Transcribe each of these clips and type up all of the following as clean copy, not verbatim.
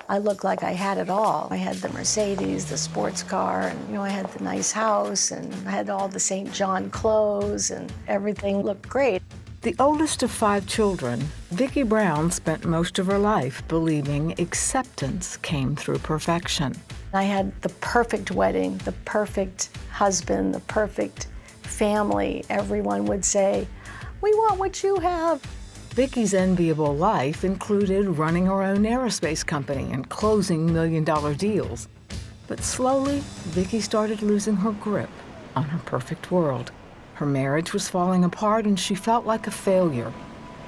I looked like I had it all. I had the Mercedes, the sports car, and I had the nice house, and I had all the St. John clothes, and everything looked great. The oldest of 5 children, Vicki Brown spent most of her life believing acceptance came through perfection. I had the perfect wedding, the perfect husband, the perfect family. Everyone would say, "We want what you have." Vicki's enviable life included running her own aerospace company and closing million-dollar deals. But slowly, Vicki started losing her grip on her perfect world. Her marriage was falling apart and she felt like a failure.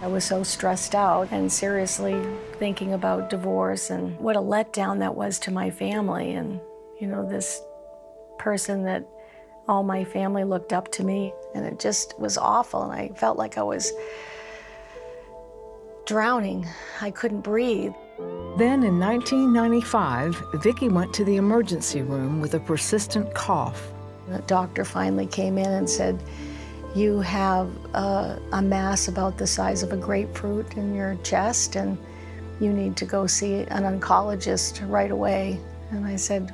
I was so stressed out and seriously thinking about divorce and what a letdown that was to my family. And, this person that all my family looked up to me, and it just was awful. And I felt like I was drowning. I couldn't breathe. Then in 1995, Vicki went to the emergency room with a persistent cough. The doctor finally came in and said, "You have a mass about the size of a grapefruit in your chest, and you need to go see an oncologist right away." And I said,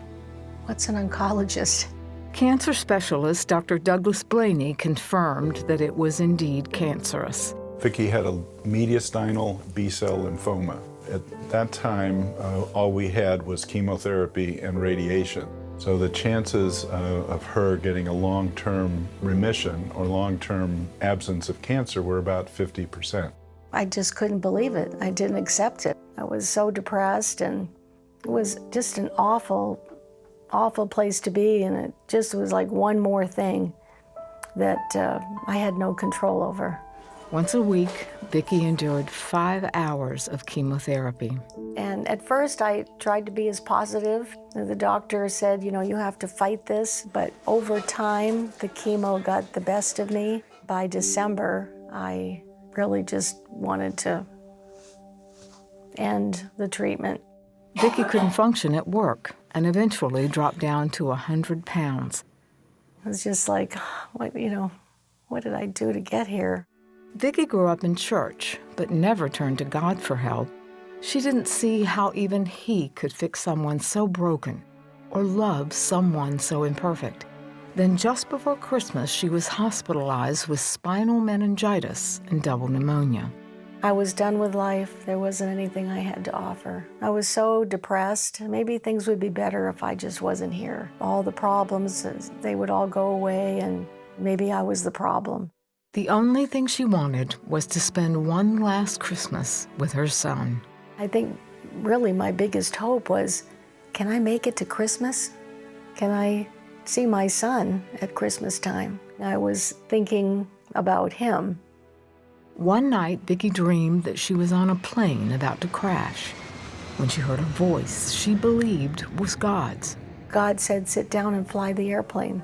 "What's an oncologist?" Cancer specialist Dr. Douglas Blaney confirmed that it was indeed cancerous. Vicki had a mediastinal B-cell lymphoma. At that time, all we had was chemotherapy and radiation. So the chances of her getting a long-term remission or long-term absence of cancer were about 50%. I just couldn't believe it. I didn't accept it. I was so depressed, and it was just an awful, awful place to be, and it just was like one more thing that I had no control over. Once a week, Vicki endured 5 hours of chemotherapy. And at first I tried to be as positive. The doctor said, you have to fight this, but over time, the chemo got the best of me. By December, I really just wanted to end the treatment. Vicki couldn't function at work and eventually dropped down to 100 pounds. It was just like, what did I do to get here? Vicki grew up in church, but never turned to God for help. She didn't see how even He could fix someone so broken or love someone so imperfect. Then just before Christmas, she was hospitalized with spinal meningitis and double pneumonia. I was done with life. There wasn't anything I had to offer. I was so depressed. Maybe things would be better if I just wasn't here. All the problems, they would all go away, and maybe I was the problem. The only thing she wanted was to spend one last Christmas with her son. I think really my biggest hope was, can I make it to Christmas? Can I see my son at Christmas time? I was thinking about him. One night, Vicki dreamed that she was on a plane about to crash. When she heard a voice she believed was God's. God said, "Sit down and fly the airplane."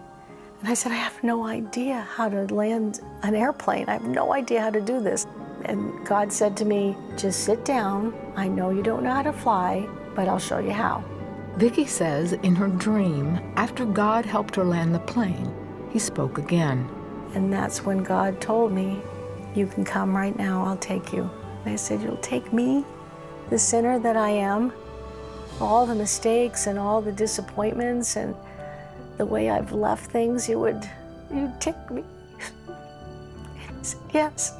And I said, "I have no idea how to land an airplane. I have no idea how to do this." And God said to me, "Just sit down. I know you don't know how to fly, but I'll show you how." Vicki says in her dream, after God helped her land the plane, He spoke again. And that's when God told me, "You can come right now, I'll take you." And I said, "You'll take me, the sinner that I am, all the mistakes and all the disappointments and the way I've left things, you'd take me?" I said, "Yes."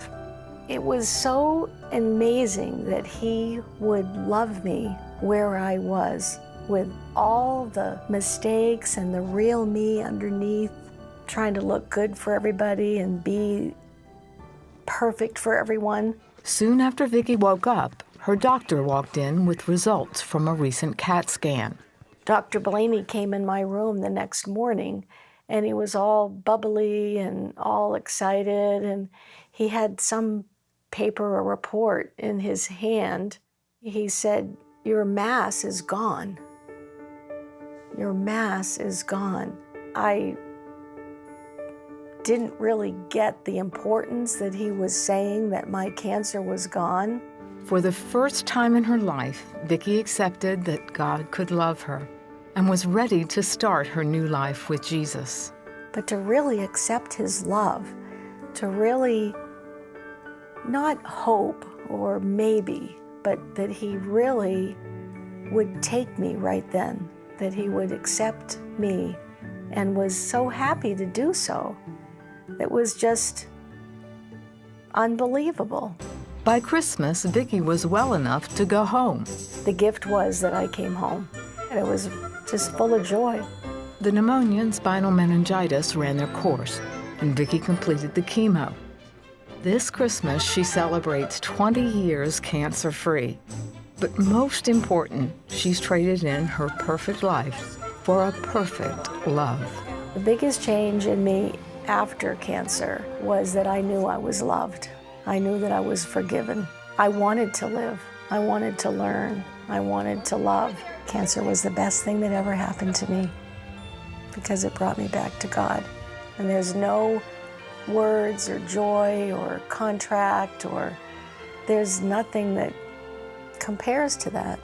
It was so amazing that He would love me where I was, with all the mistakes and the real me underneath, trying to look good for everybody and be perfect for everyone. Soon after Vicki woke up, her doctor walked in with results from a recent CAT scan. Dr. Blaney came in my room the next morning, and he was all bubbly and all excited, and he had some paper or report in his hand. He said, "Your mass is gone. Your mass is gone." I didn't really get the importance that he was saying that my cancer was gone. For the first time in her life, Vicki accepted that God could love her and was ready to start her new life with Jesus. But to really accept His love, to really not hope or maybe, but that He really would take me right then, that he would accept me, and was so happy to do so. It was just unbelievable. By Christmas, Vicky was well enough to go home. The gift was that I came home, and it was just full of joy. The pneumonia and spinal meningitis ran their course, and Vicky completed the chemo. This Christmas, she celebrates 20 years cancer-free. But most important, she's traded in her perfect life for a perfect love. The biggest change in me after cancer was that I knew I was loved. I knew that I was forgiven. I wanted to live. I wanted to learn. I wanted to love. Cancer was the best thing that ever happened to me because it brought me back to God. And there's no words or joy or contract, or there's nothing that compares to that.